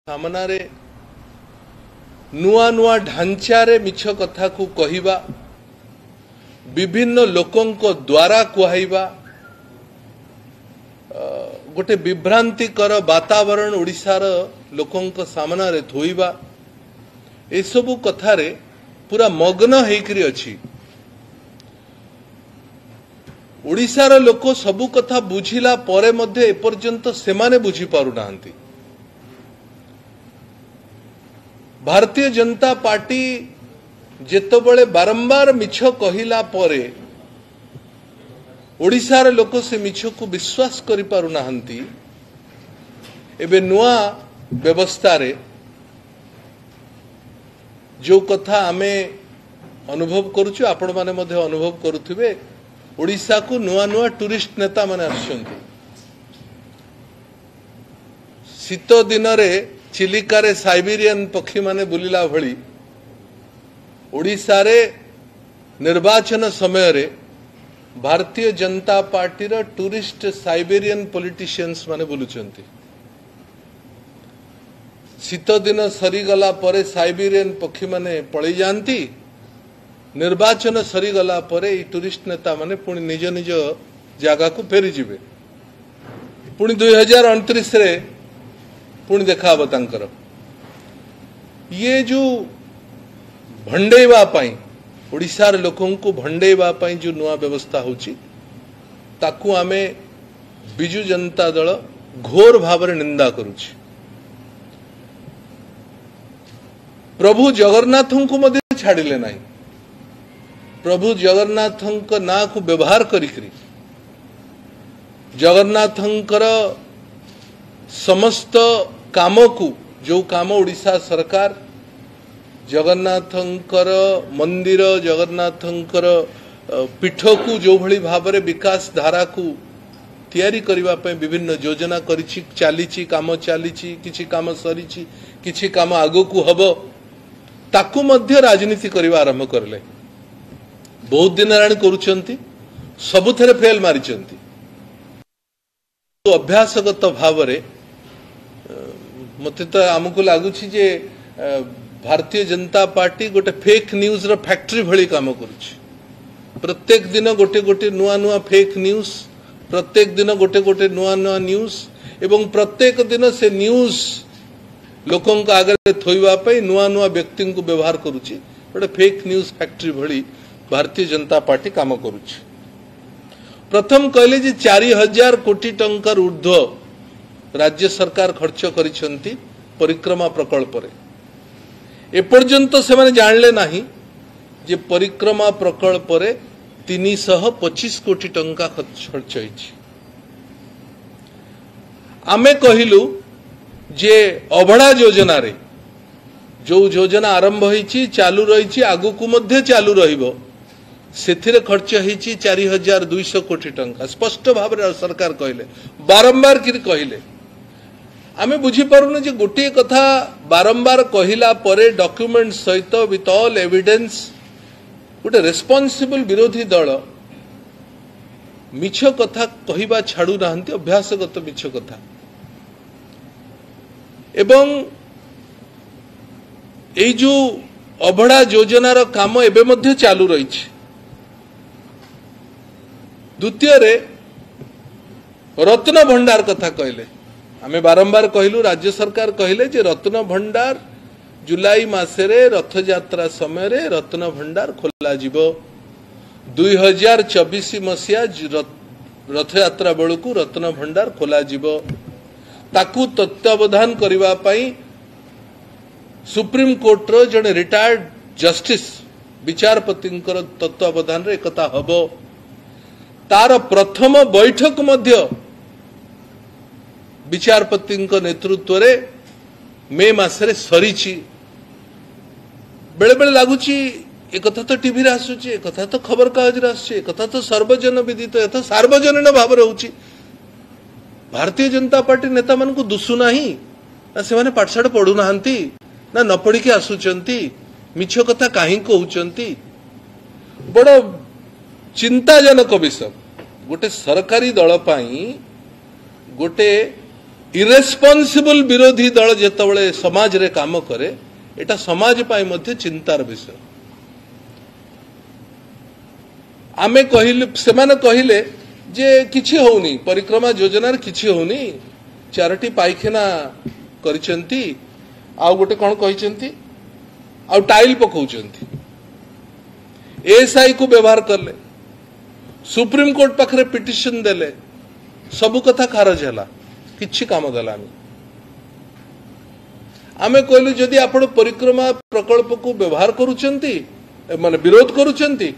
सामना रे नुआ नुआ ढांचारे मिछ कथा को कहिबा विभिन्न लोकंक द्वारा कुहाइबा गोटे विभ्रांतिकर वातावरण ओडिशार लोकंक सामना रे थोइबा ए सबु कथारे पूरा मग्न हेकरी अछि। ओडिशार लोक सबु कथा बुझिला परे मध्ये एपर्यंत सेमाने बुझी पारु नाहंती। भारतीय जनता पार्टी जेतबळे बारंबार मिछ कहिला परे ओडिशार लोक से मिछ को विश्वास करि पारु नाहंती। एबे नुआ व्यवस्था रे जो कथा आमे अनुभव करूछु आपण माने मध्ये अनुभव करूथिबे ओडिशा को नुआ नुआ टूरिस्ट नेता माने आछंती। शीत दिन रे चिलिका रे साइबेरियन पक्षी माने बुलिला भली ओडिशा रे निर्वाचन समय रे भारतीय जनता पार्टी रो टूरिस्ट साइबेरियन पॉलिटिशियंस माने बुलुचंती। शीत दिन सरी गला परे साइबेरियन पक्षी माने पळी जानती। निर्वाचन सरी गला परे ई टूरिस्ट नेता माने पुणी निज निज जागा को फेरी जिवे। पुणी 2029 रे पुणी देखा हब तांकर ये जो भंडेवा पाई ओडिशार लोकन को भंडेवा पाई जो नुआ व्यवस्था होची ताकू आमे बिजु जनता दल घोर भावरे निंदा करूची। प्रभु जगन्नाथन को मध्ये छाडिले नाही। प्रभु जगन्नाथंक ना को व्यवहार करिकरी जगन्नाथंकर समस्त काम को जो काम ओडिशा सरकार जगन्नाथंकर मंदिर जगन्नाथंकर पीठ को जो भली भाबरे विकास धारा को तैयारी करबा पे विभिन्न योजना करिछि चालीछि काम चालीछि किछि काम सरिछि किछि काम आगो को हबो ताकू मध्य राजनीति करबा आरंभ करले। बहुत दिन राणी करूछंती सबुथरे फेल मारिछंती। तो अभ्यासगत भावरे मते तो आमको लागुछि जे भारतीय जनता पार्टी गोटे फेक न्यूज रो फैक्ट्री भली काम करूछि। प्रत्येक दिन गोटे गोटे नुआ नुआ फेक न्यूज प्रत्येक दिन गोटे गोटे नुआ नुआ न्यूज एवं प्रत्येक दिन से न्यूज लोकन को आगे थोइबा पे नुआ नुआ व्यक्ति को व्यवहार करूछि। गोटे फेक न्यूज फैक्ट्री भली भारतीय जनता पार्टी काम करूछि। प्रथम कहले जे 4000 कोटी टंकार ऊर्ध्व राज्य सरकार खर्च करिसंती परिक्रमा प्रकल्प रे। एपर्यंत से माने जानले नाही जे परिक्रमा प्रकल्प रे 325 कोटी टंका खर्च होइछि। आमे कहिलु जे अभड़ा योजना रे जो योजना आरंभ होइछि चालू रहिछि आगु को मध्ये चालू रहिबो सेथिरे खर्च होइछि 4200 कोटी टंका। स्पष्ट भाव रे सरकार कहले बारंबार कि कहले आमे बुझी पारुन जे गोटे कथा बारंबार कहिला परे डॉक्यूमेंट सहित विथ ऑल एविडेंस गोटे रेस्पोंसिबल विरोधी दल मिछ कथा कहिबा छाडू नाहंती अभ्यासगत मिछ कथा एवं एई जो अभड़ा योजनार काम एबे मध्ये चालू रहिछि। द्वितीय रे रत्न भंडार कथा कहले आमे बारंबार कहलु राज्य सरकार कहले जे रत्न भंडार जुलाई मासरे रथ यात्रा समय रे रत्न भंडार खोला जिवो। 2024 मसिया रथ यात्रा बेलू रत्न भंडार खोला जिवो। ताकू तत्वावधान करबा पई सुप्रीम कोर्ट रो जने रिटायर्ड जस्टिस विचारपति तत्वावधान रे एकता हबो। तार प्रथम बैठक मध्य विचारपति नेतृत्व रे मे मासरे सरीची। बेले बेले लागुची एकथा तो टीवी रे आसुची एकथा तो खबर कागज रे आसुची एकथा तो सर्वजन विदित यथा सार्वजनीन भाव रे होची। भारतीय जनता पार्टी नेता मन को दुसु नाही ना से माने पाठशाठ पढु नाहंती ना न पढ़ी के आसुचंती मिछ कथा काहे कहउचंती। बड़ चिंताजनक विषय गोटे सरकारी दल पाई गोटे इरेस्पॉन्सिबल विरोधी दल जेतबळे समाज रे काम करे एटा समाज पाई मध्य चिंतार विषय। आमे कहिले सेमाने कहिले जे किछि होउनी परिक्रमा योजना किछि होउनी चारोटी पाइखाना करिसेंती आ गोटे कोन कहिसेंती आ टाइल पकाउचंती एएसआई को व्यवहार करले सुप्रीम कोर्ट पाखरे पिटिशन देले सबु कथा खारज हला किछि काम देलानी। आमे कहलु जदि आपण परिक्रमा प्रकल्प को व्यवहार करूचंती माने विरोध करूचंती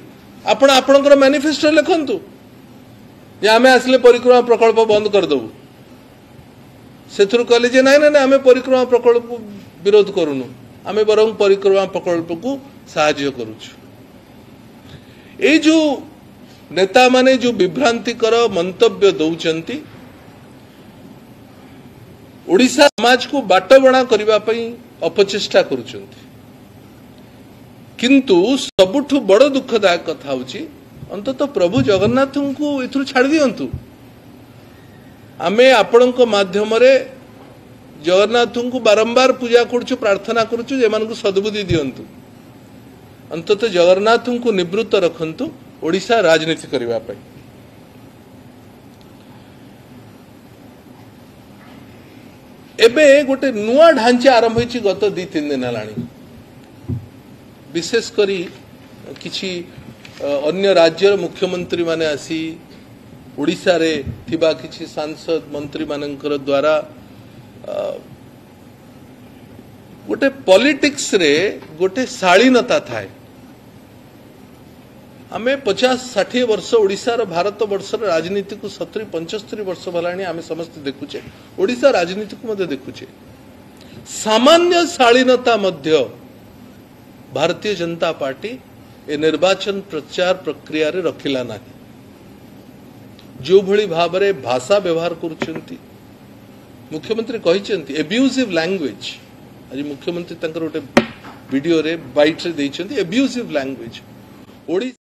आपण आपणकर मैनिफेस्टो लिखंतु जे आमे आसले परिक्रमा प्रकल्प बंद कर दबु सेथुर कहले जे नाही नाही आमे परिक्रमा प्रकल्प विरोध करूनु आमे बरं परिक्रमा प्रकल्प को सहाय्य करूछु। ए जो नेता माने जो विभ्रांतिकर मंतव्य दौचंती ओडिशा समाज को बाटबणा करबा पई अपचेष्टा करूचंती किंतु सबुठु बड़ दुखदायक कथा होची अंतत प्रभु जगन्नाथ को इथु छाड़ दियंतु। आमे आपणक माध्यम रे जगन्नाथ को बारंबार पूजा करूछु प्रार्थना करूछु जे मान को सद्बुद्धि दियंतु अंतत जगन्नाथ को निवृत्त रखंतु ओडिशा राजनीति करबा पई। एबे गोटे नुआ ढांचा आरंभ होइछि गत 2-3 दिन हलाणी विशेष करी किछि अन्य राज्यर मुख्यमंत्री माने आसी ओडिशा रे थिबा किछि सांसद मंत्री मानकर द्वारा गोटे पॉलिटिक्स रे गोटे शालीनता थाए। आमे 50-60 वर्ष ओडिशा रो भारत वर्ष राजनीति को 70-75 वर्ष भलानी आमे समस्त देखुचे ओडिशा राजनीति को मध्य देखुचे सामान्य शालीनता मध्य भारतीय जनता पार्टी ए निर्वाचन प्रचार प्रक्रिया रे रखिला नाही। जो भली भाव रे भाषा व्यवहार करूचंती मुख्यमंत्री कहिसेंती एब्यूजिव लैंग्वेज आज मुख्यमंत्री तंकर गोटे वीडियो रे बाइट रे देइचंती एब्यूजिव लैंग्वेज ओडी